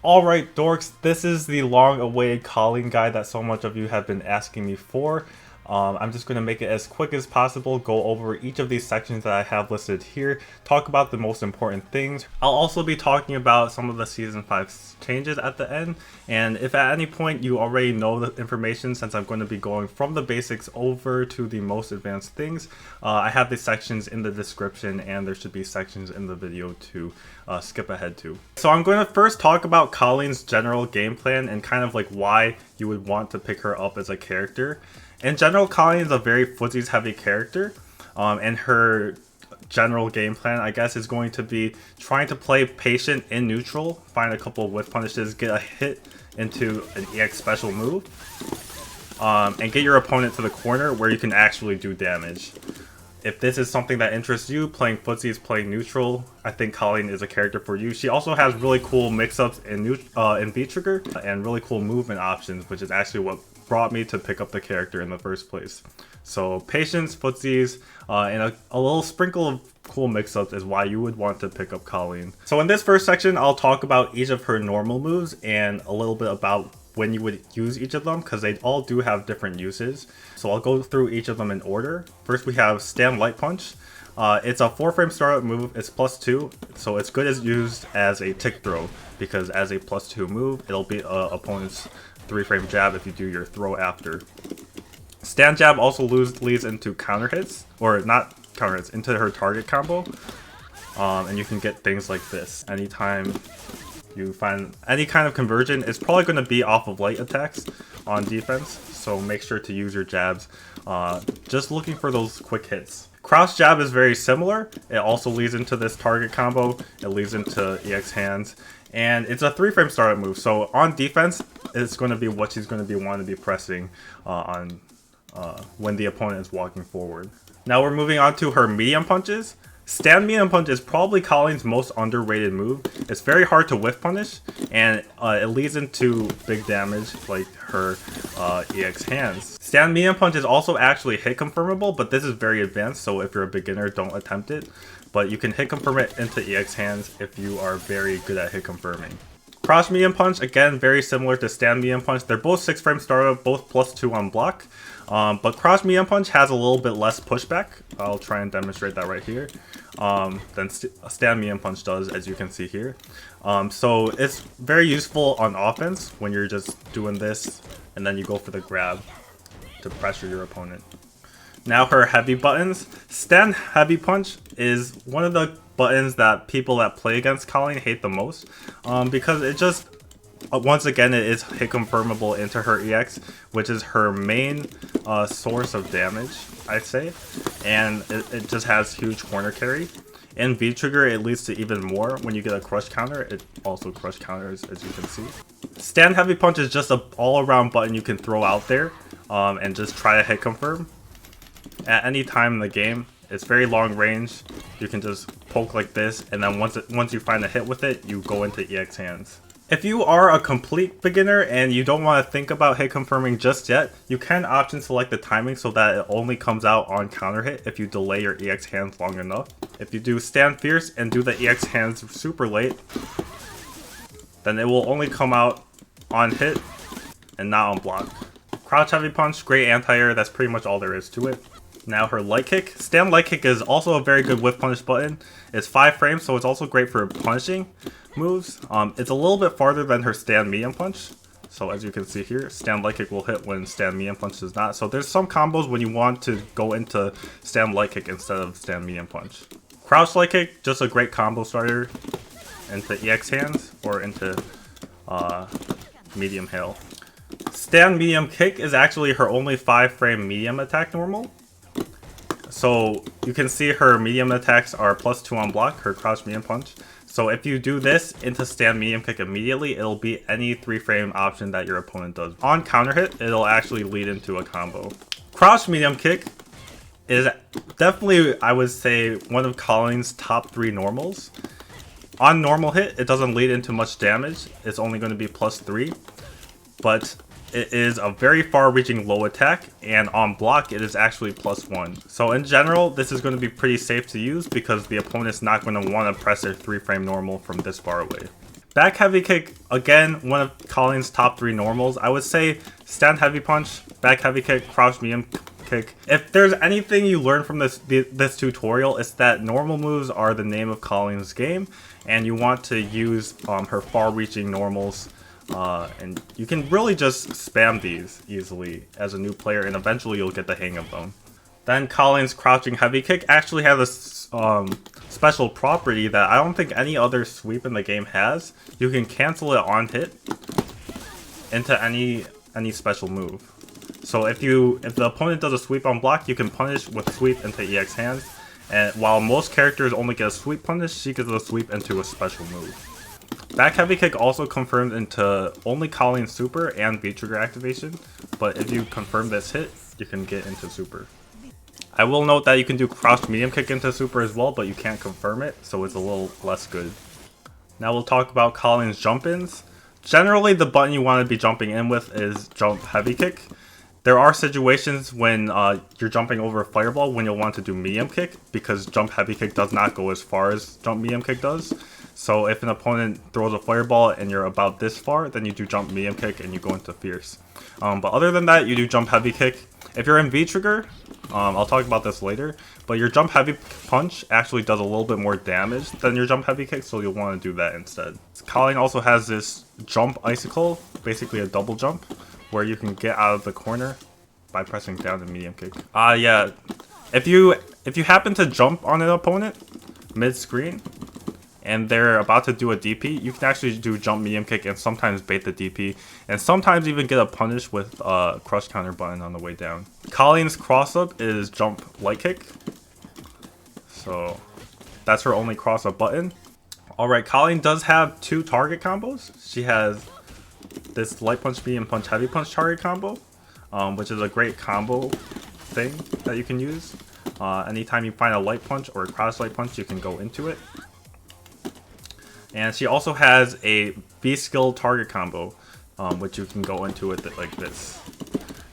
Alright dorks, this is the long awaited Kolin guide that so much of you have been asking me for. I'm just going to make it as quick as possible, go over each of these sections that I have listed here, talk about the most important things. I'll also be talking about some of the Season 5 changes at the end, and if at any point you already know the information, since I'm going to be going from the basics over to the most advanced things, I have the sections in the description and there should be sections in the video to skip ahead to. So I'm going to first talk about Kolin's general game plan and kind of like why you would want to pick her up as a character. In general, Kolin is a very footsies heavy character, and her general game plan, I guess, is going to be trying to play patient in neutral, find a couple of whiff punishes, get a hit into an EX special move, and get your opponent to the corner where you can actually do damage. If this is something that interests you, playing footsies, playing neutral, I think Kolin is a character for you. She also has really cool mix-ups in Vtrigger and really cool movement options, which is actually what brought me to pick up the character in the first place. So patience, footsies, and a little sprinkle of cool mix-ups is why you would want to pick up Kolin. So in this first section, I'll talk about each of her normal moves and a little bit about when you would use each of them, because they all do have different uses. So I'll go through each of them in order. First we have Stand Light Punch. It's a 4-frame startup move, it's +2, so it's good as used as a tick throw, because as a +2 move, it'll be opponent's 3-frame jab if you do your throw after. Stand Jab also leads into counter hits, or not counter hits, into her target combo, and you can get things like this. Anytime you find any kind of conversion, it's probably going to be off of light attacks on defense, so make sure to use your jabs, just looking for those quick hits. Cross Jab is very similar. It also leads into this target combo, it leads into EX hands, and it's a 3-frame startup move, so on defense, it's going to be what she's going to be wanting to be pressing on when the opponent is walking forward. Now we're moving on to her medium punches. Stand Medium Punch is probably Kolin's most underrated move. It's very hard to whiff punish, and it leads into big damage like her EX hands. Stand Medium Punch is also actually hit confirmable, but this is very advanced, so if you're a beginner, don't attempt it. But you can hit confirm it into EX hands if you are very good at hit confirming. Cross Medium Punch, again, very similar to Stand Medium Punch. They're both 6-frame startup, both +2 on block. But Cross Medium Punch has a little bit less pushback. I'll try and demonstrate that right here. Than Stand Medium Punch does, as you can see here. So it's very useful on offense when you're just doing this and then you go for the grab to pressure your opponent. Now her heavy buttons. Stand Heavy Punch is one of the buttons that people that play against Kolin hate the most, because it just, once again, it is hit confirmable into her EX, which is her main source of damage, I'd say, and it just has huge corner carry. In Vtrigger, it leads to even more. When you get a crush counter, it also crush counters, as you can see. Stand Heavy Punch is just an all-around button you can throw out there and just try to hit confirm at any time in the game. It's very long range. You can just poke like this, and then once you find a hit with it, you go into EX hands. If you are a complete beginner and you don't want to think about hit confirming just yet, you can option select the timing so that it only comes out on counter hit if you delay your EX hands long enough. If you do Stand Fierce and do the EX hands super late, then it will only come out on hit and not on block. Crouch Heavy Punch, great anti-air, that's pretty much all there is to it. Now her Light Kick. Stand Light Kick is also a very good whiff punish button. It's 5 frames, so it's also great for punishing moves. It's a little bit farther than her Stand Medium Punch. So as you can see here, Stand Light Kick will hit when Stand Medium Punch does not. So there's some combos when you want to go into Stand Light Kick instead of Stand Medium Punch. Crouch Light Kick, just a great combo starter into EX hands or into Medium Hail. Stand Medium Kick is actually her only 5-frame medium attack normal. So you can see her medium attacks are +2 on block, her Crouch Medium Punch. So if you do this into Stand Medium Kick immediately, it'll be any 3-frame option that your opponent does. On counter hit, it'll actually lead into a combo. Crouch Medium Kick is definitely, I would say, one of Kolin's top 3 normals. On normal hit, it doesn't lead into much damage. It's only going to be +3. But it is a very far-reaching low attack, and on block it is actually +1. So in general, this is going to be pretty safe to use because the opponent's not going to want to press their 3-frame normal from this far away. Back heavy kick, again, one of Kolin's top 3 normals. I would say stand heavy punch, back heavy kick, crouch medium kick. If there's anything you learn from this tutorial, it's that normal moves are the name of Kolin's game, and you want to use her far-reaching normals. And you can really just spam these easily as a new player, and eventually you'll get the hang of them. Then Kolin's crouching heavy kick actually has a special property that I don't think any other sweep in the game has. You can cancel it on hit into any special move. So if the opponent does a sweep on block, you can punish with sweep into EX hands. And while most characters only get a sweep punish, she gets a sweep into a special move. Back heavy kick also confirmed into only Kolin super and Vtrigger activation, but if you confirm this hit, you can get into super. I will note that you can do crouched medium kick into super as well, but you can't confirm it, so it's a little less good. Now we'll talk about Kolin's jump-ins. Generally, the button you want to be jumping in with is jump heavy kick. There are situations when you're jumping over a fireball when you'll want to do medium kick, because jump heavy kick does not go as far as jump medium kick does. So if an opponent throws a fireball and you're about this far, then you do jump medium kick and you go into fierce. But other than that, you do jump heavy kick. If you're in Vtrigger, I'll talk about this later, but your jump heavy punch actually does a little bit more damage than your jump heavy kick, so you'll want to do that instead. Kolin also has this jump icicle, basically a double jump, where you can get out of the corner by pressing down the medium kick. Yeah, if you happen to jump on an opponent mid-screen, and they're about to do a DP, you can actually do jump medium kick and sometimes bait the DP, and sometimes even get a punish with a crush counter button on the way down. Kolin's cross-up is jump light kick, so that's her only cross-up button. Alright, Kolin does have 2 target combos. She has this light punch, medium punch, heavy punch target combo, which is a great combo thing that you can use. Anytime you find a light punch or a crouch light punch, you can go into it. And she also has a Vskills target combo, which you can go into with it like this.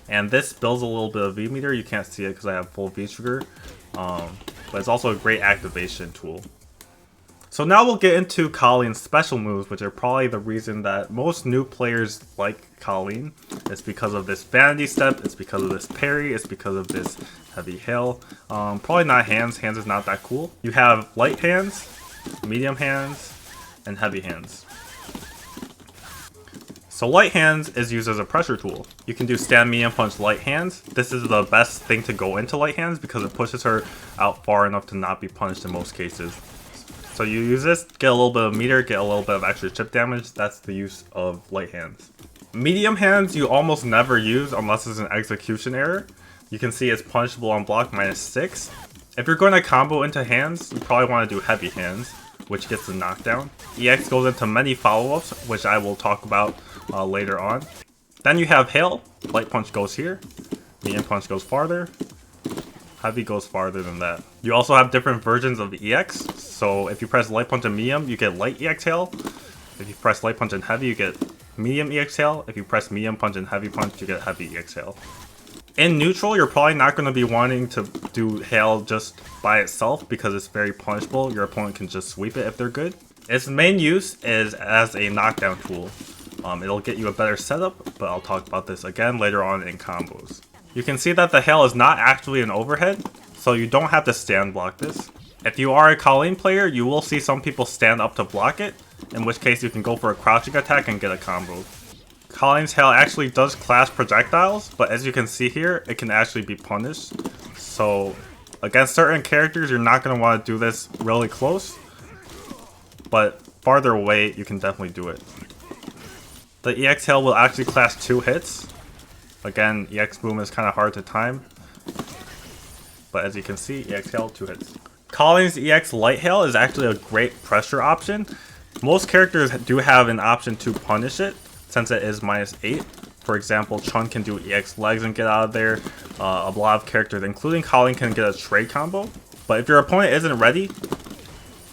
And this builds a little bit of V meter. You can't see it because I have full Vtrigger, but it's also a great activation tool. So now we'll get into Kolin's special moves, which are probably the reason that most new players like Kolin. It's because of this vanity step, it's because of this parry, it's because of this heavy hail. Probably not hands, hands is not that cool. You have light hands, medium hands, and heavy hands. So light hands is used as a pressure tool. You can do stand medium punch light hands. This is the best thing to go into light hands because it pushes her out far enough to not be punished in most cases. So you use this, get a little bit of meter, get a little bit of extra chip damage. That's the use of light hands. Medium hands you almost never use unless it's an execution error. You can see it's punishable on block -6. If you're going to combo into hands, you probably want to do heavy hands, which gets the knockdown. EX goes into many follow-ups, which I will talk about later on. Then you have hail. Light punch goes here. Medium punch goes farther. Heavy goes farther than that. You also have different versions of EX. So if you press light punch and medium, you get light EX hail. If you press light punch and heavy, you get medium EX hail. If you press medium punch and heavy punch, you get heavy EX hail. In neutral, you're probably not going to be wanting to do hail just by itself because it's very punishable. Your opponent can just sweep it if they're good. Its main use is as a knockdown tool. It'll get you a better setup, but I'll talk about this again later on in combos. You can see that the hail is not actually an overhead, so you don't have to stand block this. If you are a Kolin player, you will see some people stand up to block it, in which case you can go for a crouching attack and get a combo. Kolin's hail actually does clash projectiles, but as you can see here, it can actually be punished. So against certain characters, you're not going to want to do this really close, but farther away, you can definitely do it. The EX hail will actually clash 2 hits. Again, EX boom is kind of hard to time, but as you can see, EX hail 2 hits. Kolin's EX light hail is actually a great pressure option. Most characters do have an option to punish it, since it is -8. For example, Chun can do EX legs and get out of there. A lot of characters, including Kolin, can get a trade combo. But if your opponent isn't ready,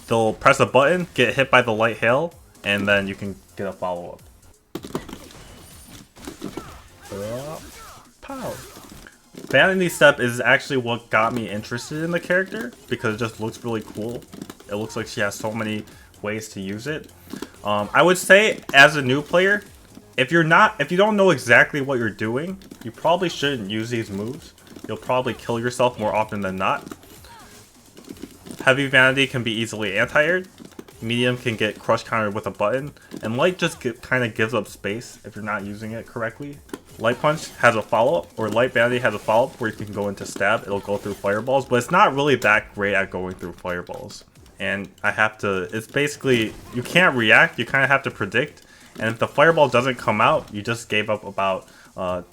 they'll press a button, get hit by the light hail, and then you can get a follow-up. Pow! Vanity Step is actually what got me interested in the character, because it just looks really cool. It looks like she has so many ways to use it. I would say as a new player, if you don't know exactly what you're doing, you probably shouldn't use these moves. You'll probably kill yourself more often than not. Heavy Vanity can be easily anti-aired. Medium can get crush countered with a button. And Light just kind of gives up space if you're not using it correctly. Light Punch has a follow-up, or Light Vanity has a follow-up where you can go into stab. It'll go through fireballs, but it's not really that great at going through fireballs. And it's basically, you can't react, you kind of have to predict. And if the fireball doesn't come out, you just gave up about a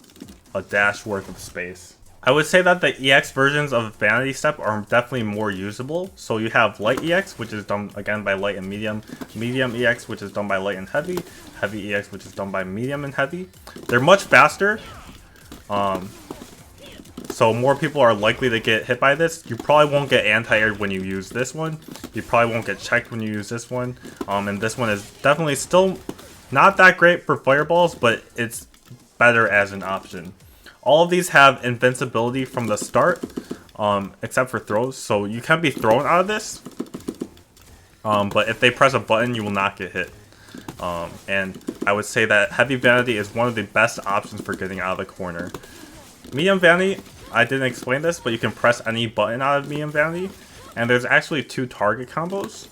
dash worth of space. I would say that the EX versions of Vanity Step are definitely more usable. So you have Light EX, which is done again by Light and Medium. Medium EX, which is done by Light and Heavy. Heavy EX, which is done by Medium and Heavy. They're much faster. So more people are likely to get hit by this. You probably won't get anti-aired when you use this one. You probably won't get checked when you use this one. And this one is definitely still not that great for fireballs, but it's better as an option. All of these have invincibility from the start, except for throws. So you can be thrown out of this, but if they press a button, you will not get hit. And I would say that Heavy Vanity is one of the best options for getting out of the corner. Medium Vanity, I didn't explain this, but you can press any button out of Medium Vanity. And there's actually 2 target combos.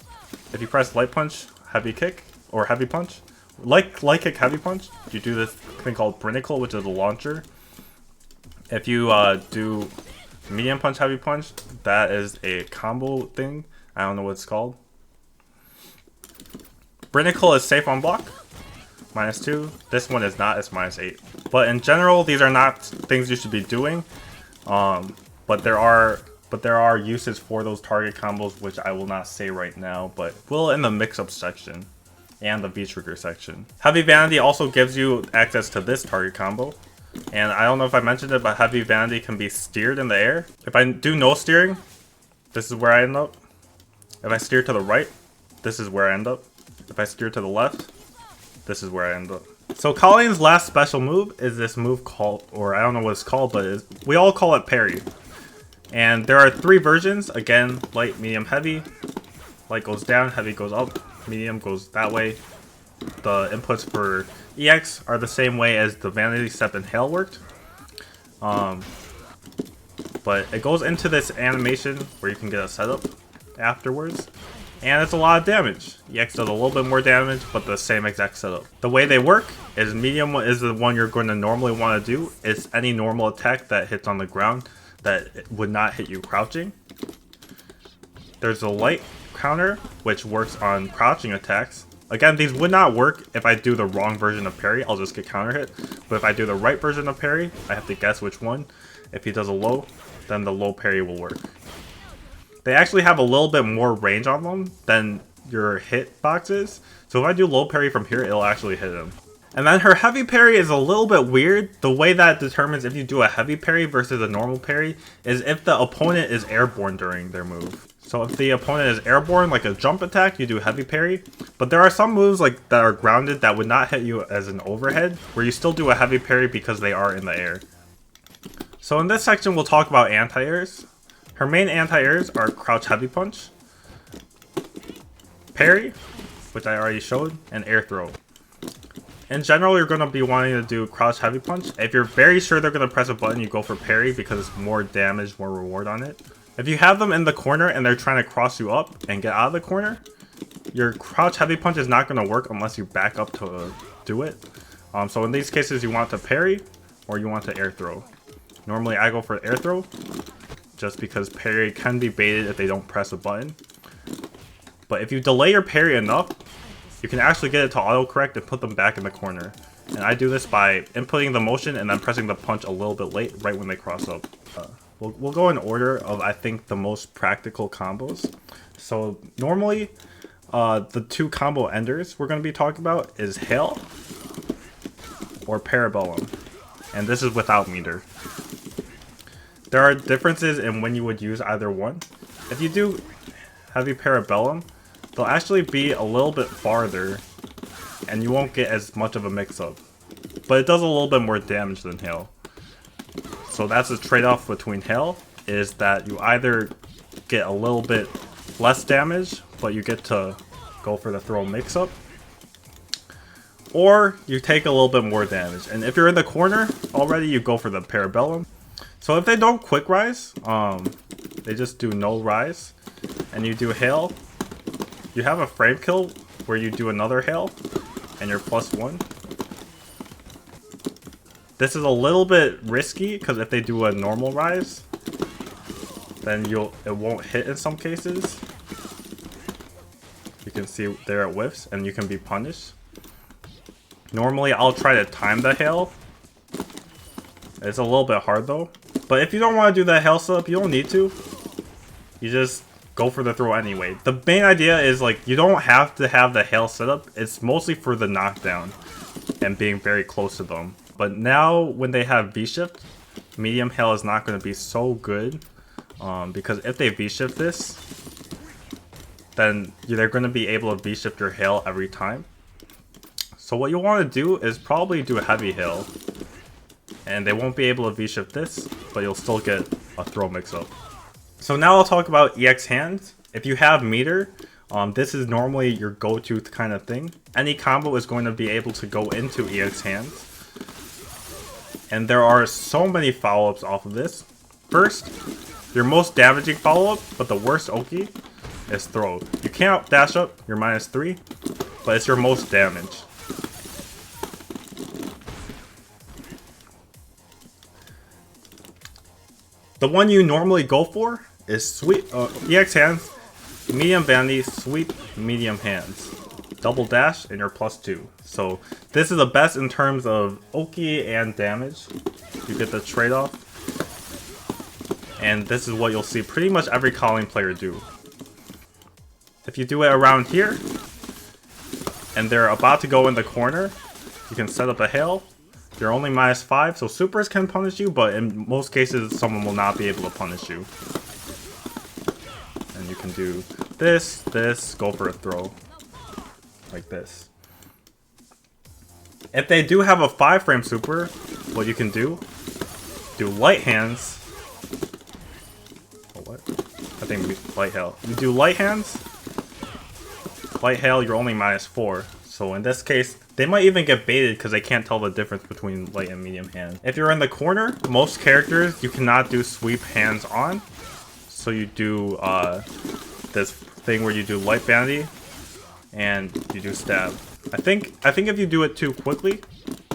If you press Light Punch, Heavy Kick, or Heavy Punch, Light Kick, Heavy Punch, you do this thing called Brinicle, which is a launcher. If you do Medium Punch, Heavy Punch, that is a combo thing. I don't know what it's called. Brinicle is safe on block, -2. This one is not, it's -8. But in general, these are not things you should be doing. But there are uses for those target combos, which I will not say right now, but will in the mix-up section and the Vtrigger section. Heavy Vanity also gives you access to this target combo. And I don't know if I mentioned it, but Heavy Vanity can be steered in the air. If I do no steering, this is where I end up. If I steer to the right, this is where I end up. If I steer to the left, this is where I end up. So Kolin's last special move is this move called, or I don't know what it's called, but we all call it parry. And there are 3 versions. Again, Light, Medium, Heavy. Light goes down, Heavy goes up, Medium goes that way. The inputs for EX are the same way as the Vanity Step and Hail worked. But it goes into this animation where you can get a setup afterwards. And it's a lot of damage. EX does a little bit more damage, but the same exact setup. The way they work is Medium is the one you're going to normally want to do. It's any normal attack that hits on the ground that would not hit you crouching. There's a Light counter, which works on crouching attacks. Again, these would not work if I do the wrong version of parry. I'll just get counter hit. But if I do the right version of parry, I have to guess which one. If he does a low, then the low parry will work. They actually have a little bit more range on them than your hit boxes. So if I do low parry from here, it'll actually hit him. And then her heavy parry is a little bit weird. The way that determines if you do a heavy parry versus a normal parry is if the opponent is airborne during their move. So if the opponent is airborne, like a jump attack, you do heavy parry. But there are some moves like that are grounded that would not hit you as an overhead, where you still do a heavy parry because they are in the air. So in this section, we'll talk about anti-airs. Her main anti-airs are Crouch Heavy Punch, Parry, which I already showed, and Air Throw. In general, you're going to be wanting to do Crouch Heavy Punch. If you're very sure they're going to press a button, you go for Parry because it's more damage, more reward on it. If you have them in the corner and they're trying to cross you up and get out of the corner, your Crouch Heavy Punch is not going to work unless you back up to do it. So in these cases, you want to Parry or you want to Air Throw. Normally, I go for Air Throw, just because parry can be baited if they don't press a button. But if you delay your parry enough, you can actually get it to autocorrect and put them back in the corner. And I do this by inputting the motion and then pressing the punch a little bit late, right when they cross up. We'll go in order of, I think, the most practical combos. So normally, the 2 combo enders we're going to be talking about is Hail or Parabellum. And this is without meter. There are differences in when you would use either one. If you do Heavy Parabellum, they'll actually be a little bit farther and you won't get as much of a mix-up. But it does a little bit more damage than Hail. So that's a trade-off between Hail, is that you either get a little bit less damage, but you get to go for the throw mix-up, or you take a little bit more damage. And if you're in the corner already, you go for the Parabellum. So if they don't quick rise, they just do no rise, and you do hail, you have a frame kill where you do another hail, and you're +1. This is a little bit risky, because if they do a normal rise, then it won't hit in some cases. You can see there it whiffs, and you can be punished. Normally, I'll try to time the hail. It's a little bit hard though. But if you don't want to do the hail setup, you don't need to. You just go for the throw anyway. The main idea is like you don't have to have the hail setup. It's mostly for the knockdown and being very close to them. But now when they have vshift, medium hail is not going to be so good. Because if they vshift this, then they're going to be able to vshift your hail every time. So what you want to do is probably do a heavy hail. And they won't be able to vshift this, but you'll still get a throw mix-up. So now I'll talk about EX hands. If you have meter, this is normally your go-to kind of thing. Any combo is going to be able to go into EX hands. And there are so many follow-ups off of this. First, your most damaging follow-up, but the worst Oki, is throw. You can't dash up, you're -3, but it's your most damage. The one you normally go for is sweep, EX hands, medium vanity, sweep, medium hands. Double dash, and you're +2. So this is the best in terms of Oki and damage. You get the trade-off. And this is what you'll see pretty much every Kolin player do. If you do it around here, and they're about to go in the corner, you can set up a hail. You're only -5, so supers can punish you, but in most cases, someone will not be able to punish you. And you can do this, go for a throw. Like this. If they do have a 5-frame super, what you can do light hands. Oh, what? I think light hail. You do light hands. Light hail, you're only -4. So in this case, they might even get baited because they can't tell the difference between light and medium hand. If you're in the corner, most characters, you cannot do sweep hands on. So you do this thing where you do light vanity and you do stab. I think if you do it too quickly,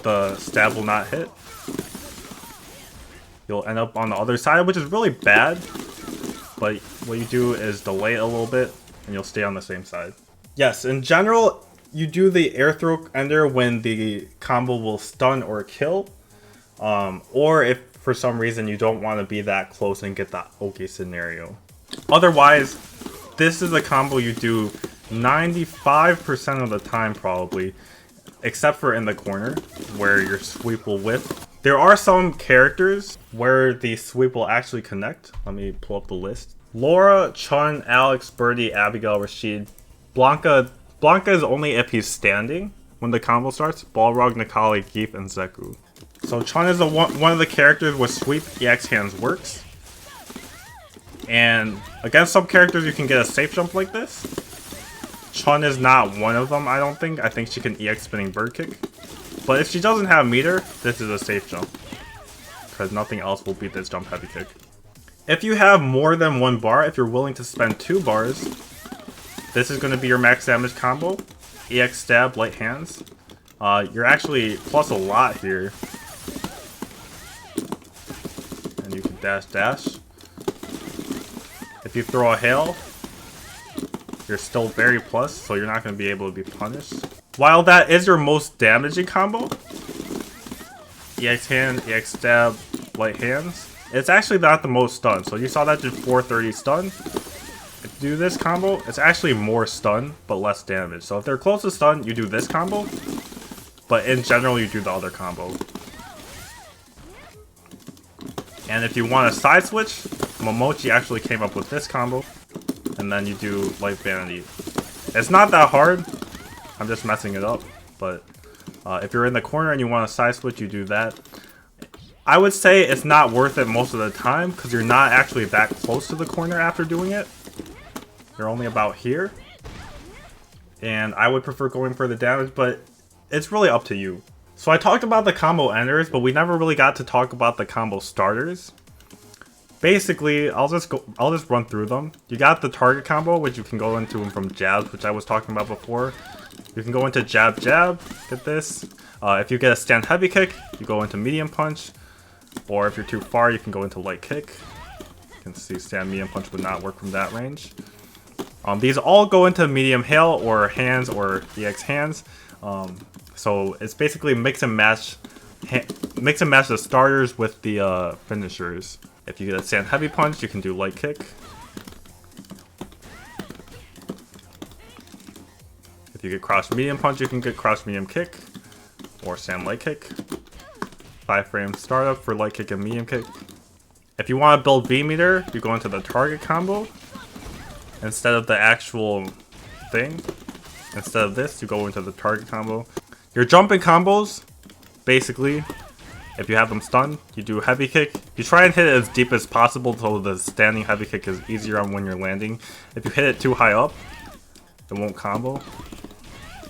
the stab will not hit. You'll end up on the other side, which is really bad. But what you do is delay it a little bit and you'll stay on the same side. Yes, in general, you do the air throw ender when the combo will stun or kill. Or if for some reason you don't want to be that close and get that Oki scenario. Otherwise, this is a combo you do 95% of the time probably, except for in the corner where your sweep will whiff. There are some characters where the sweep will actually connect. Let me pull up the list. Laura, Chun, Alex, Birdie, Abigail, Rashid, Blanca. Blanca is only if he's standing when the combo starts. Balrog, Nikali, Geef, and Zeku. So Chun is one of the characters where sweep EX hands works. And against some characters you can get a safe jump like this. Chun is not one of them, I don't think. I think she can EX spinning bird kick. But if she doesn't have meter, this is a safe jump. Because nothing else will beat this jump heavy kick. If you have more than 1 bar, if you're willing to spend 2 bars, this is going to be your max damage combo. EX stab, light hands. You're actually plus a lot here. And you can dash. If you throw a hail, you're still very plus, so you're not going to be able to be punished. While that is your most damaging combo, EX hand, EX stab, light hands, it's actually not the most stun. So you saw that did 430 stun. If you do this combo, it's actually more stun, but less damage. So if they're close to stun, you do this combo, but in general, you do the other combo. And if you want to side switch, Momochi actually came up with this combo, and then you do light vanity. It's not that hard. I'm just messing it up, but if you're in the corner and you want to side switch, you do that. I would say it's not worth it most of the time because you're not actually that close to the corner after doing it. You're only about here. And I would prefer going for the damage, but it's really up to you. So I talked about the combo enders, but we never really got to talk about the combo starters. Basically, I'll just run through them. You got the target combo, which you can go into from jabs, which I was talking about before. You can go into jab jab, get this. If you get a stand heavy kick, you go into medium punch. Or if you're too far, you can go into light kick. You can see stand medium punch would not work from that range. These all go into medium hail or hands or EX hands. So it's basically mix and match the starters with the finishers. If you get a stand heavy punch, you can do light kick. If you get crouch medium punch, you can get crouch medium kick or stand light kick. 5-frame startup for light kick and medium kick. If you want to build V meter, you go into the target combo instead of the actual thing. Instead of this, you go into the target combo. Your jumping combos, basically, if you have them stunned, you do heavy kick. You try and hit it as deep as possible so the standing heavy kick is easier on when you're landing. If you hit it too high up, it won't combo.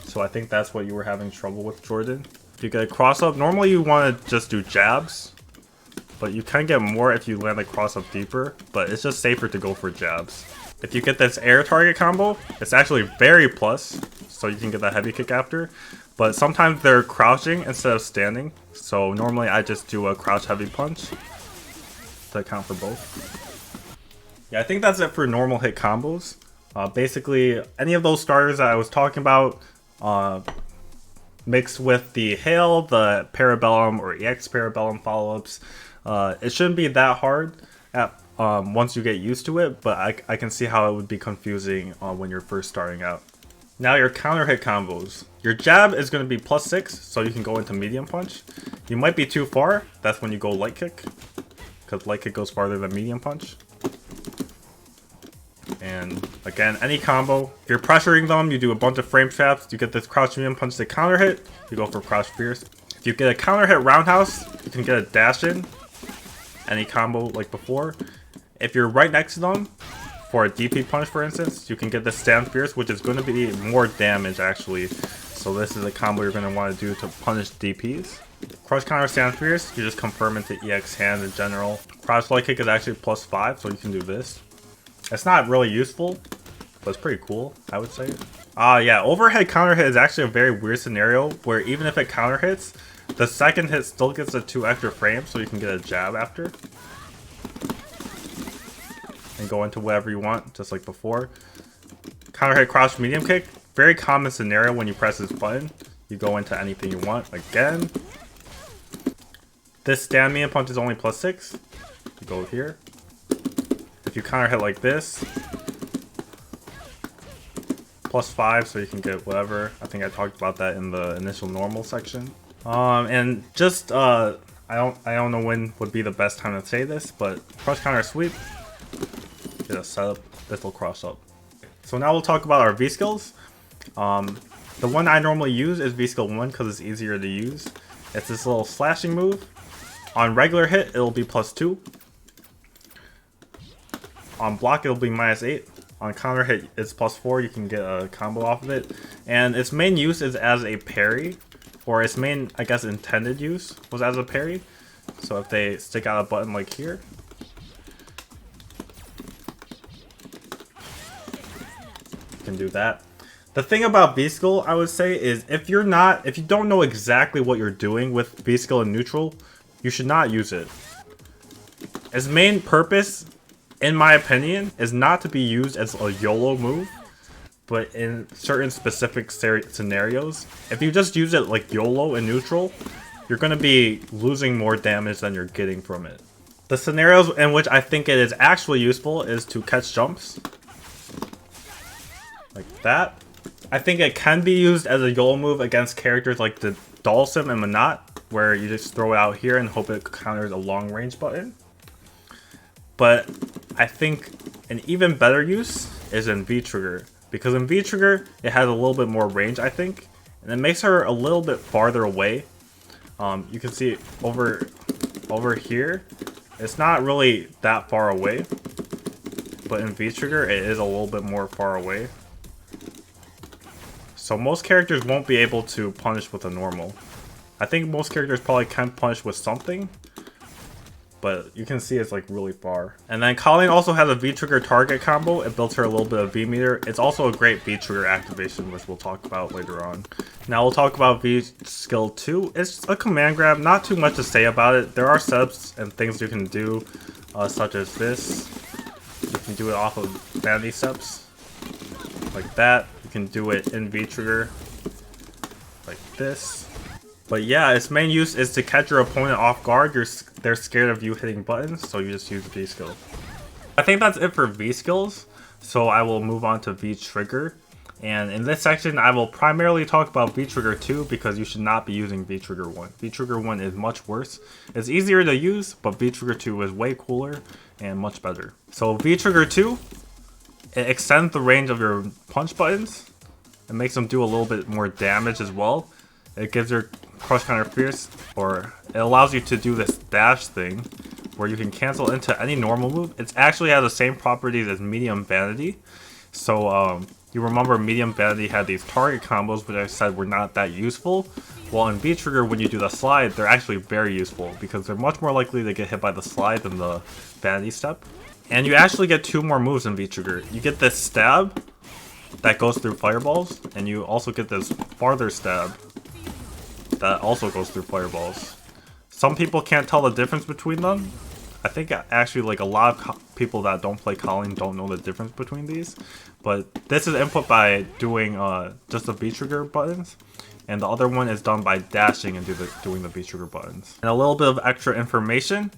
So I think that's what you were having trouble with, Jordan. If you get a cross up, normally you want to just do jabs, but you can get more if you land a cross up deeper, but it's just safer to go for jabs. If you get this air target combo, it's actually very plus, so you can get that heavy kick after. But sometimes they're crouching instead of standing, so normally I just do a crouch heavy punch to account for both. Yeah, I think that's it for normal hit combos. Basically, any of those starters that I was talking about, mixed with the hail, the parabellum or EX parabellum follow-ups, it shouldn't be that hard once you get used to it, but I can see how it would be confusing when you're first starting out. Now your counter hit combos. Your jab is going to be +6, so you can go into medium punch. You might be too far, that's when you go light kick, because light kick goes farther than medium punch. And again, any combo, if you're pressuring them, you do a bunch of frame traps, you get this crouch medium punch to counter hit, you go for crouch fierce. If you get a counter hit roundhouse, you can get a dash in, any combo like before. If you're right next to them, for a DP punch for instance, you can get the stand fierce, which is going to be more damage actually. So this is a combo you're going to want to do to punish DPs. Crouch counter stand fierce, you just confirm into EX hand in general. Crouch light kick is actually +5, so you can do this. It's not really useful, but it's pretty cool, I would say. Yeah, overhead counter hit is actually a very weird scenario where even if it counter hits, the second hit still gets the 2 extra frames, so you can get a jab after. And go into whatever you want, just like before. Counter hit crouch medium kick, very common scenario when you press this button. You go into anything you want, again. This stand medium punch is only +6. You go here. If you counter hit like this, +5, so you can get whatever. I think I talked about that in the initial normal section. And just I don't know when would be the best time to say this, but crush counter sweep, get a setup. This will cross up. So now we'll talk about our Vskills. The one I normally use is Vskill 1 because it's easier to use. It's this little slashing move. On regular hit, it'll be +2. On block, it'll be -8. On counter hit, it's +4. You can get a combo off of it. And its main use is as a parry. Or its main, I guess, intended use was as a parry. So if they stick out a button like here, you can do that. The thing about Vskill, I would say, is if you don't know exactly what you're doing with Vskill in neutral, you should not use it. Its main purpose, in my opinion, is not to be used as a YOLO move, but in certain specific scenarios. If you just use it like YOLO in neutral, you're going to be losing more damage than you're getting from it. The scenarios in which I think it is actually useful is to catch jumps. Like that. I think it can be used as a YOLO move against characters like the Dalsim and Manat, where you just throw it out here and hope it counters a long range button. But I think an even better use is in Vtrigger, because in Vtrigger it has a little bit more range, I think, and it makes her a little bit farther away. You can see over here, it's not really that far away, but in Vtrigger it is a little bit more far away. So most characters won't be able to punish with a normal. I think most characters probably can punish with something, but you can see it's like really far. And then Kolin also has a V-Trigger target combo. It builds her a little bit of V-meter. It's also a great V-Trigger activation, which we'll talk about later on. Now we'll talk about V-Skill 2. It's a command grab, not too much to say about it. There are setups and things you can do, such as this. You can do it off of vanity steps, like that. You can do it in V-Trigger, like this. But yeah, its main use is to catch your opponent off guard. They're scared of you hitting buttons, so you just use V-Skill. I think that's it for V-Skills, so I will move on to V-Trigger. And in this section, I will primarily talk about V-Trigger 2 because you should not be using V-Trigger 1. V-Trigger 1 is much worse. It's easier to use, but V-Trigger 2 is way cooler and much better. So V-Trigger 2, it extends the range of your punch buttons. It makes them do a little bit more damage as well. It gives your crush counter fierce, or it allows you to do this dash thing where you can cancel into any normal move. It actually has the same properties as medium vanity. So you remember medium vanity had these target combos, which I said were not that useful. Well, in V-Trigger, when you do the slide, they're actually very useful because they're much more likely to get hit by the slide than the vanity step. And you actually get 2 more moves in V-Trigger. You get this stab that goes through fireballs, and you also get this farther stab that also goes through fireballs. Some people can't tell the difference between them. I think actually like a lot of people that don't play Kolin don't know the difference between these. But this is input by doing just the V-Trigger buttons. And the other one is done by dashing and doing the V-Trigger buttons. And a little bit of extra information.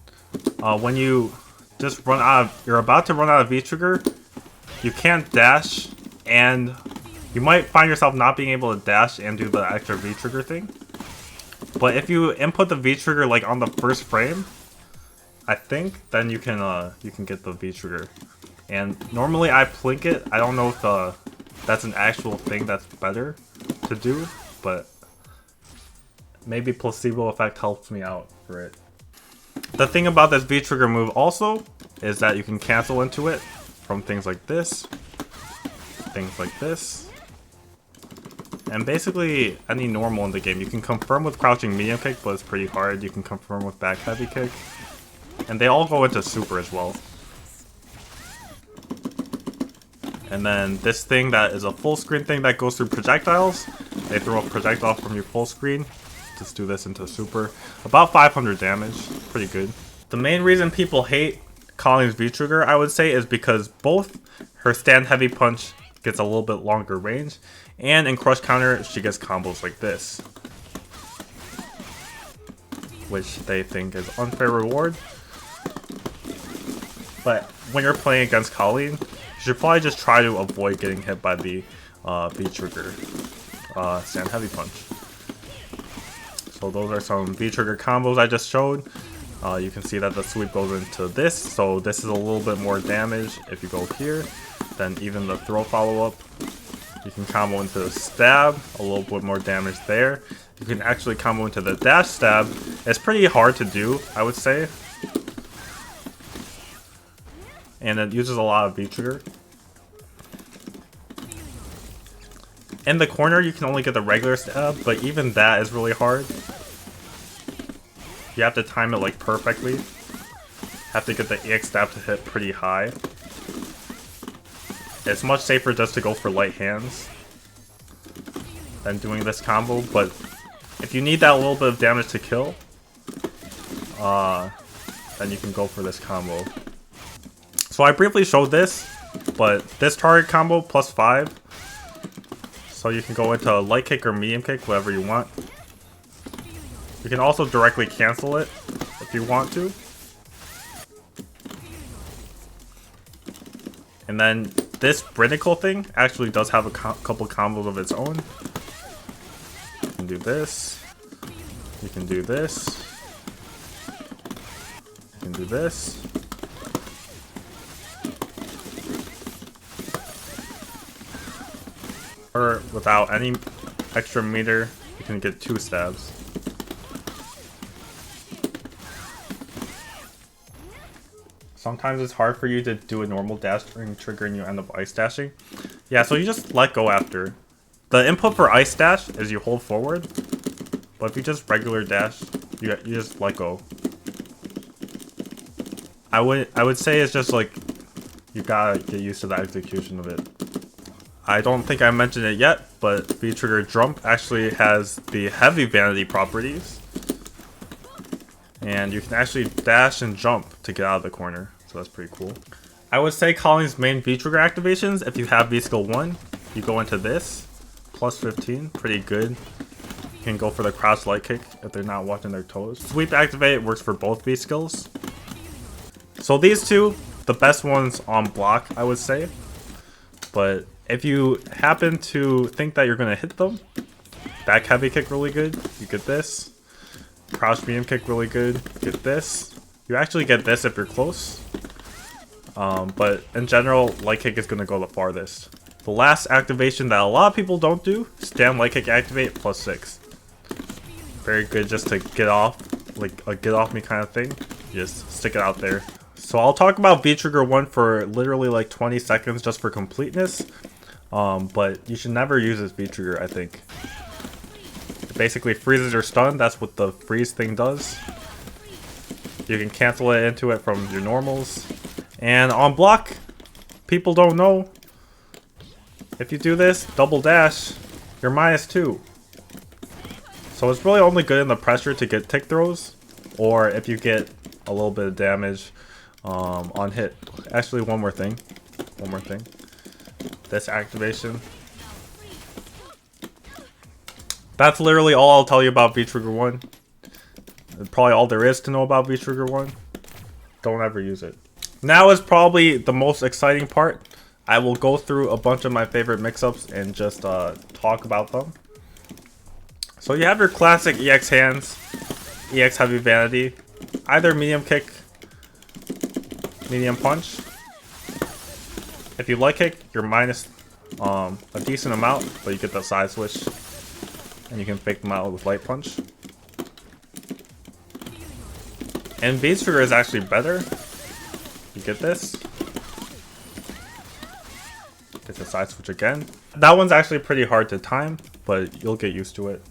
When you just you're about to run out of V-Trigger, you can't dash, and you might find yourself not being able to dash and do the extra V-Trigger thing. But if you input the V-Trigger like on the first frame, I think, then you can get the V-Trigger. And normally I plink it. I don't know if that's an actual thing that's better to do, but maybe placebo effect helps me out for it. The thing about this V-Trigger move also is that you can cancel into it from things like this, and basically any normal in the game. You can confirm with crouching medium kick, but it's pretty hard. You can confirm with back heavy kick, and they all go into super as well. And then this thing that is a full screen thing that goes through projectiles. They throw a projectile from your full screen. Just do this into super. About 500 damage. Pretty good. The main reason people hate Kolin's V-Trigger, I would say, is because both her stand heavy punch gets a little bit longer range, and in crush counter she gets combos like this, which they think is unfair reward. But when you're playing against Kolin, you should probably just try to avoid getting hit by the V-Trigger stand heavy punch. So those are some V-Trigger combos I just showed. You can see that the sweep goes into this, so this is a little bit more damage if you go here. Then even the throw follow-up, you can combo into the stab, a little bit more damage there. You can actually combo into the dash stab. It's pretty hard to do, I would say. And it uses a lot of V-Trigger. In the corner, you can only get the regular stab, but even that is really hard. You have to time it like perfectly. Have to get the EX stab to hit pretty high. It's much safer just to go for light hands than doing this combo, but if you need that little bit of damage to kill, then you can go for this combo. So I briefly showed this, but this target combo plus 5. So you can go into light kick or medium kick, whatever you want. You can also directly cancel it if you want to. And then this Brinicle thing actually does have a couple combos of its own. You can do this. You can do this. You can do this. Or without any extra meter, you can get 2 stabs. Sometimes it's hard for you to do a normal dash during trigger and you end up ice dashing. Yeah, so you just let go after. The input for ice dash is you hold forward, but if you just regular dash, you just let go. I would say it's just like you gotta get used to the execution of it. I don't think I mentioned it yet, but Vtrigger Jump actually has the heavy vanity properties, and you can actually dash and jump to get out of the corner, so that's pretty cool. I would say Kolin's main Vtrigger activations, if you have Vskill 1, you go into this, plus 15, pretty good. You can go for the crouch light kick if they're not watching their toes. Sweep activate works for both Vskills. So these two, the best ones on block, I would say. But if you happen to think that you're going to hit them, back heavy kick really good, you get this. Crouch medium kick really good, you get this. You actually get this if you're close. But in general, light kick is going to go the farthest. The last activation that a lot of people don't do, stand light kick activate plus 6. Very good just to get off, like a get off me kind of thing. Just stick it out there. So I'll talk about Vtrigger 1 for literally like 20 seconds just for completeness. But you should never use this Vtrigger, I think. It basically freezes your stun, that's what the freeze thing does. You can cancel it into it from your normals. And on block, people don't know. If you do this, double dash, you're -2. So it's really only good in the pressure to get tick throws, or if you get a little bit of damage on hit. Actually, one more thing. This activation. That's literally all I'll tell you about Vtrigger 1. That's probably all there is to know about Vtrigger 1. Don't ever use it. Now is probably the most exciting part. I will go through a bunch of my favorite mix-ups and just talk about them. So you have your classic EX hands, EX heavy vanity, either medium kick, medium punch. If you light kick, you're minus a decent amount, but you get the side switch, and you can fake them out with light punch. And Vtrigger is actually better. You get this. Get the side switch again. That one's actually pretty hard to time, but you'll get used to it.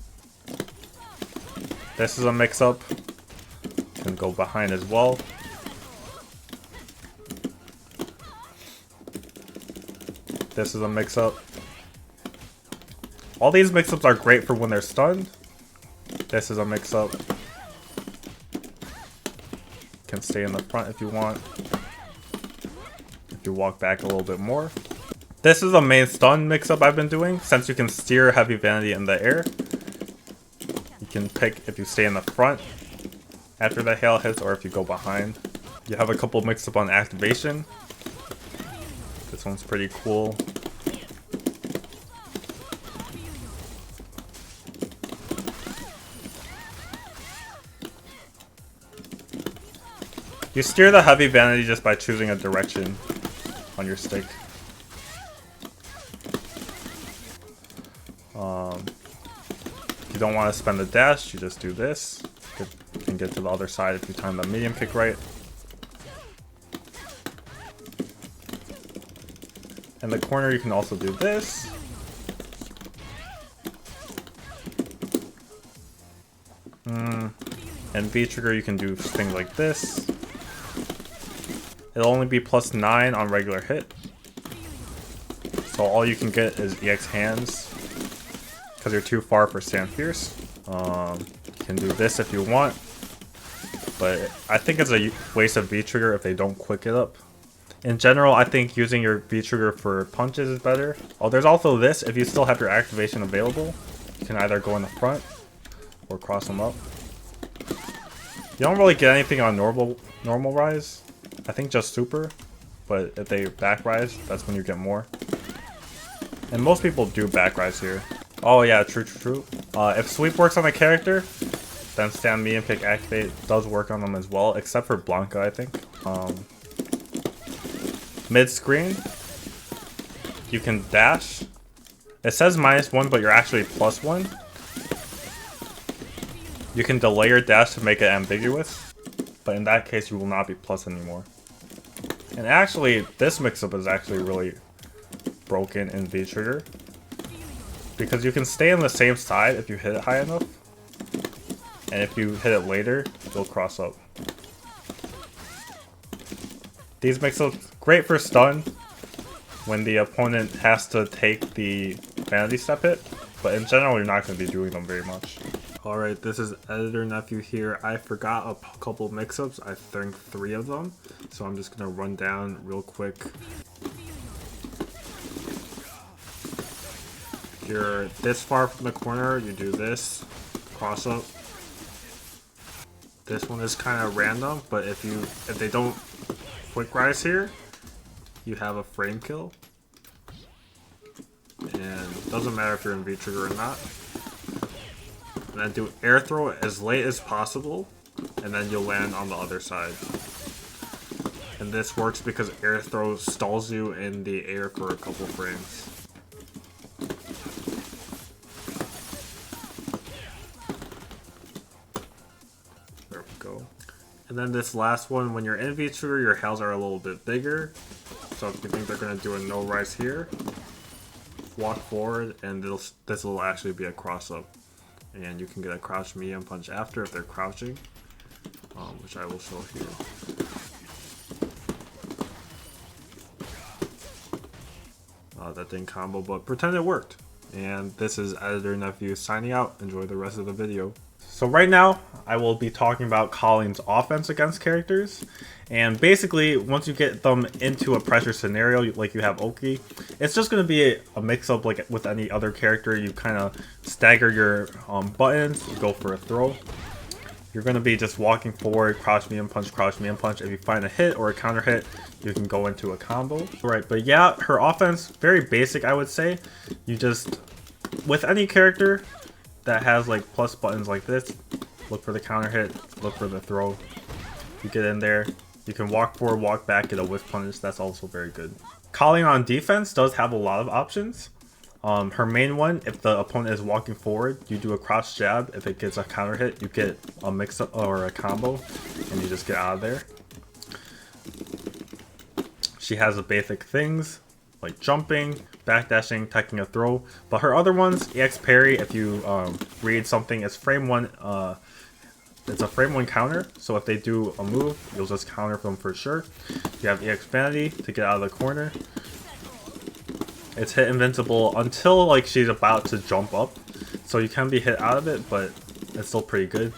This is a mix-up. You can go behind as well. This is a mix-up. All these mix-ups are great for when they're stunned. This is a mix-up. Can stay in the front if you want. If you walk back a little bit more. This is a main stun mix-up I've been doing. Since you can steer heavy vanity in the air, you can pick if you stay in the front after the hail hits or if you go behind. You have a couple mix-up on activation. This one's pretty cool. You steer the heavy vanity just by choosing a direction on your stick. If you don't want to spend the dash, you just do this. You can get to the other side if you time the medium kick right. In the corner, you can also do this. And Vtrigger, you can do things like this. It'll only be +9 on regular hit. So all you can get is EX hands. Because you're too far for Stand Fierce. You can do this if you want. But I think it's a waste of Vtrigger if they don't quick it up. In general, I think using your Vtrigger for punches is better. Oh, there's also this. If you still have your activation available, you can either go in the front or cross them up. You don't really get anything on normal rise. I think just super. But if they back rise, that's when you get more. And most people do back rise here. Oh yeah, true. If sweep works on the character, then stand medium kick activate does work on them as well, except for Blanca, I think. Mid screen, you can dash. It says -1, but you're actually +1. You can delay your dash to make it ambiguous, but in that case you will not be plus anymore. And actually, this mix-up is actually really broken in Vtrigger. because you can stay on the same side if you hit it high enough, and if you hit it later, it'll cross up. These mix-ups great for stun when the opponent has to take the vanity step hit, but in general you're not going to be doing them very much. Alright, this is Editor Nephew here. I forgot a couple of mix-ups, I think 3 of them, so I'm just going to run down real quick. If you're this far from the corner, you do this, cross up. This one is kind of random, but if they don't quick rise here, you have a frame kill. And it doesn't matter if you're in Vtrigger or not. And then do air throw as late as possible, and then you'll land on the other side. And this works because air throw stalls you in the air for a couple frames. There we go. And then this last one, when you're in Vtrigger, your heals are a little bit bigger. So if you think they're going to do a no rise here, walk forward, and this will actually be a cross up. And you can get a crouch medium punch after if they're crouching, which I will show here. That didn't combo, but pretend it worked. And this is Editor Nephew signing out. Enjoy the rest of the video. So right now, I will be talking about Kolin's offense against characters. And basically, once you get them into a pressure scenario, like you have Oki, it's just going to be a mix-up like with any other character. You kind of stagger your buttons, you go for a throw. You're going to be just walking forward, crouch medium punch, crouch medium punch. If you find a hit or a counter hit, you can go into a combo. Right, but yeah, her offense, very basic, I would say. You just, with any character that has like plus buttons like this, look for the counter hit, look for the throw. You get in there, you can walk forward, walk back, get a whiff punish. That's also very good. Kolin on defense does have a lot of options. Her main one, if the opponent is walking forward, you do a crouch jab. If it gets a counter hit, you get a mix-up or a combo, and you just get out of there. She has the basic things like jumping, backdashing, taking a throw, but her other ones, EX parry, if you read something, it's frame 1. It's a frame 1 counter, so if they do a move, you'll just counter them for sure. You have EX vanity to get out of the corner. It's hit invincible until like she's about to jump up, so you can be hit out of it, but it's still pretty good.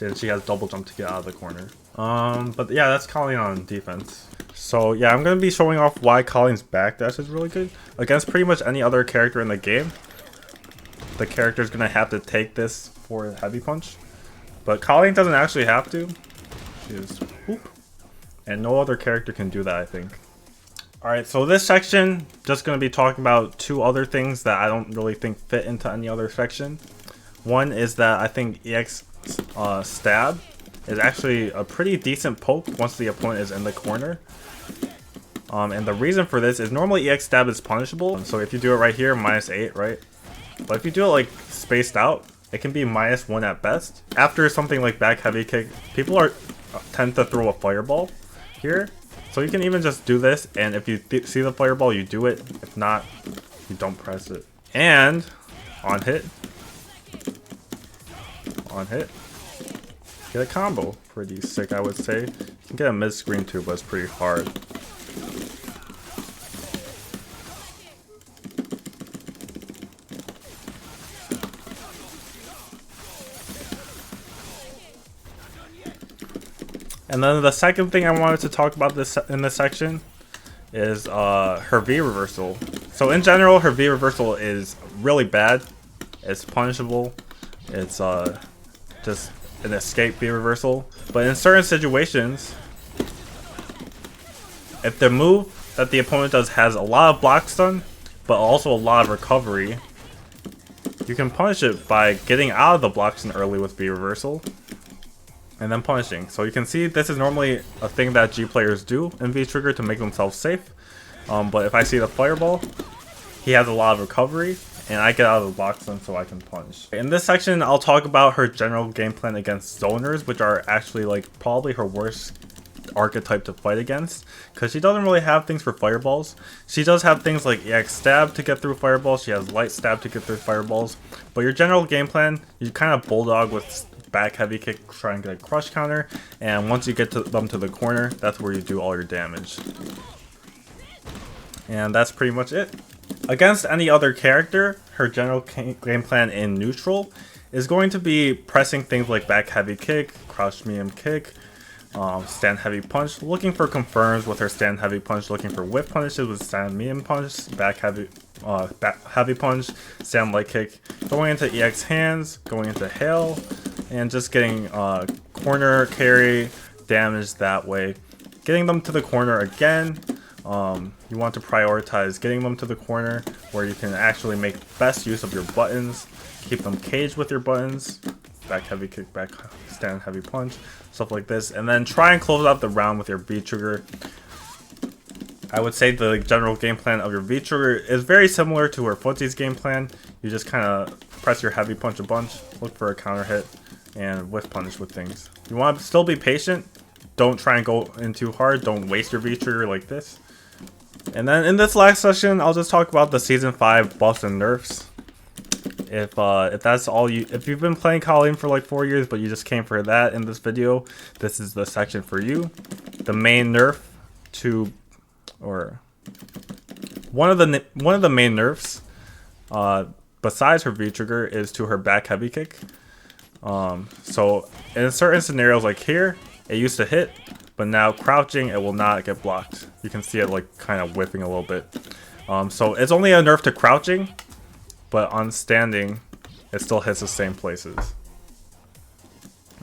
And she has double jump to get out of the corner. But yeah, that's Kolin on defense. So yeah, I'm gonna be showing off why Kolin's backdash is really good against pretty much any other character in the game. The character is gonna have to take this for a heavy punch, but Kolin doesn't actually have to. She just whoop, and no other character can do that, I think. Alright, so this section, just going to be talking about 2 other things that I don't really think fit into any other section. One is that I think EX stab is actually a pretty decent poke once the opponent is in the corner. And the reason for this is normally EX stab is punishable, so if you do it right here, -8, right? But if you do it like spaced out, it can be -1 at best. After something like back heavy kick, people tend to throw a fireball here. So you can even just do this, and if you see the fireball, you do it. If not, you don't press it. And on hit, get a combo. Pretty sick, I would say. You can get a mid screen too, but it's pretty hard. And then the second thing I wanted to talk about in this section is her V reversal. So in general, her V reversal is really bad. It's punishable. It's just an escape V reversal. But in certain situations, if the move that the opponent does has a lot of block stun, but also a lot of recovery, you can punish it by getting out of the block stun early with V reversal. And then punishing. So you can see this is normally a thing that G players do in Vtrigger to make themselves safe. But if I see the fireball, he has a lot of recovery, and I get out of the box then so I can punish. In this section, I'll talk about her general game plan against zoners, which are actually like probably her worst archetype to fight against, because she doesn't really have things for fireballs. She does have things like EX stab to get through fireballs, she has light stab to get through fireballs, but your general game plan, you kind of bulldog with back heavy kick, try and get a crush counter, and once you get them to the corner, that's where you do all your damage. And that's pretty much it. Against any other character, her general game plan in neutral is going to be pressing things like back heavy kick, crouch medium kick, stand heavy punch, looking for confirms with her stand heavy punch, looking for whiff punishes with stand medium punch, back heavy punch, stand light kick, going into EX hands, going into hail, and just getting corner carry damage that way. Getting them to the corner again, you want to prioritize getting them to the corner where you can actually make best use of your buttons, keep them caged with your buttons, back heavy kick, back stand heavy punch, stuff like this, and then try and close out the round with your Vtrigger. I would say the general game plan of your Vtrigger is very similar to her Footsie's game plan. You just kind of press your heavy punch a bunch, look for a counter hit, and whiff punish with things. You want to still be patient. Don't try and go in too hard. Don't waste your Vtrigger like this. And then in this last session, I'll just talk about the Season 5 buffs and nerfs. If that's all if you've been playing Kolin for like 4 years, but you just came for that in this video, this is the section for you. The main nerf to, or one of the main nerfs, besides her Vtrigger, is to her back heavy kick. So in certain scenarios like here, it used to hit, but now crouching, it will not get blocked. You can see it like kind of whipping a little bit. So it's only a nerf to crouching, but on standing, it still hits the same places.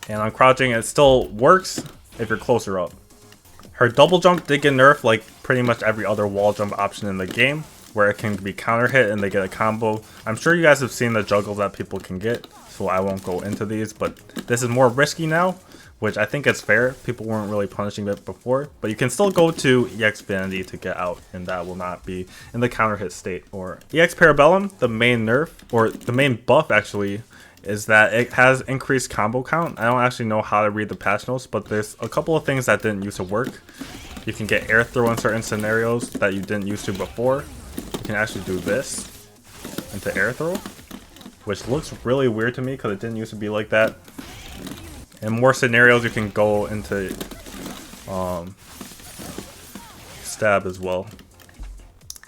And on crouching, it still works if you're closer up. Her double jump did get nerfed like pretty much every other wall jump option in the game, where it can be counter hit and they get a combo. I'm sure you guys have seen the juggles that people can get, so I won't go into these, but this is more risky now, which I think is fair. People weren't really punishing it before, but you can still go to EX Vanity to get out, and that will not be in the counter hit state. Or EX Parabellum, the main nerf, or the main buff actually, is that it has increased combo count. I don't actually know how to read the patch notes, but there's a couple of things that didn't used to work. You can get air throw in certain scenarios that you didn't used to before. You can actually do this into air throw, which looks really weird to me because it didn't used to be like that. In more scenarios, you can go into stab as well.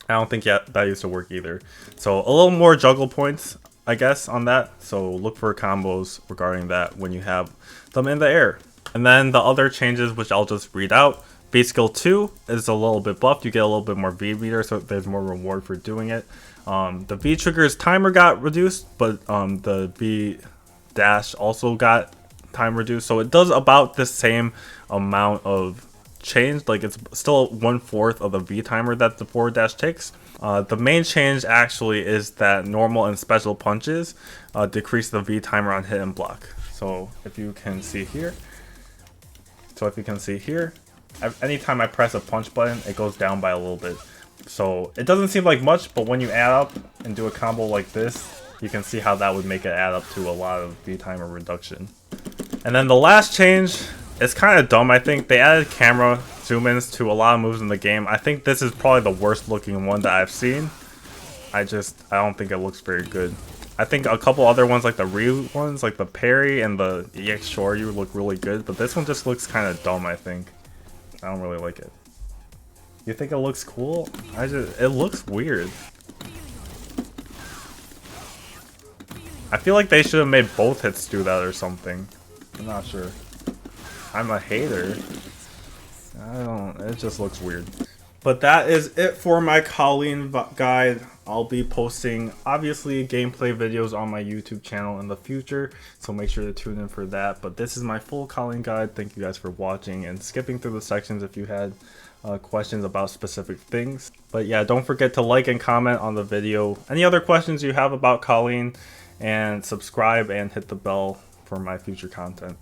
I don't think that used to work either. So a little more juggle points, I guess, on that. So look for combos regarding that when you have them in the air. And then the other changes, which I'll just read out. Vskill 2 is a little bit buffed. You get a little bit more V meter, so there's more reward for doing it. The Vtrigger's timer got reduced, but the V dash also got time reduced, so it does about the same amount of change. Like it's still 1/4 of the V timer that the forward dash takes. The main change actually is that normal and special punches decrease the V timer on hit and block. So if you can see here, anytime I press a punch button, it goes down by a little bit. So it doesn't seem like much, but when you add up and do a combo like this, you can see how that would make it add up to a lot of V timer reduction. And then the last change is kind of dumb. I think they added camera zoom-ins to a lot of moves in the game. I think this is probably the worst looking one that I've seen. I don't think it looks very good. I think a couple other ones, like the Ryu ones, like the parry and the EX Shoryu, look really good, but this one just looks kind of dumb, I think. I don't really like it. You think it looks cool? It looks weird. I feel like they should have made both hits do that or something. I'm not sure. I'm a hater. It just looks weird. But that is it for my Kolin guide. I'll be posting, obviously, gameplay videos on my YouTube channel in the future, so make sure to tune in for that. But this is my full Kolin guide. Thank you guys for watching and skipping through the sections if you had questions about specific things. But yeah, don't forget to like and comment on the video. Any other questions you have about Kolin, and subscribe and hit the bell for my future content.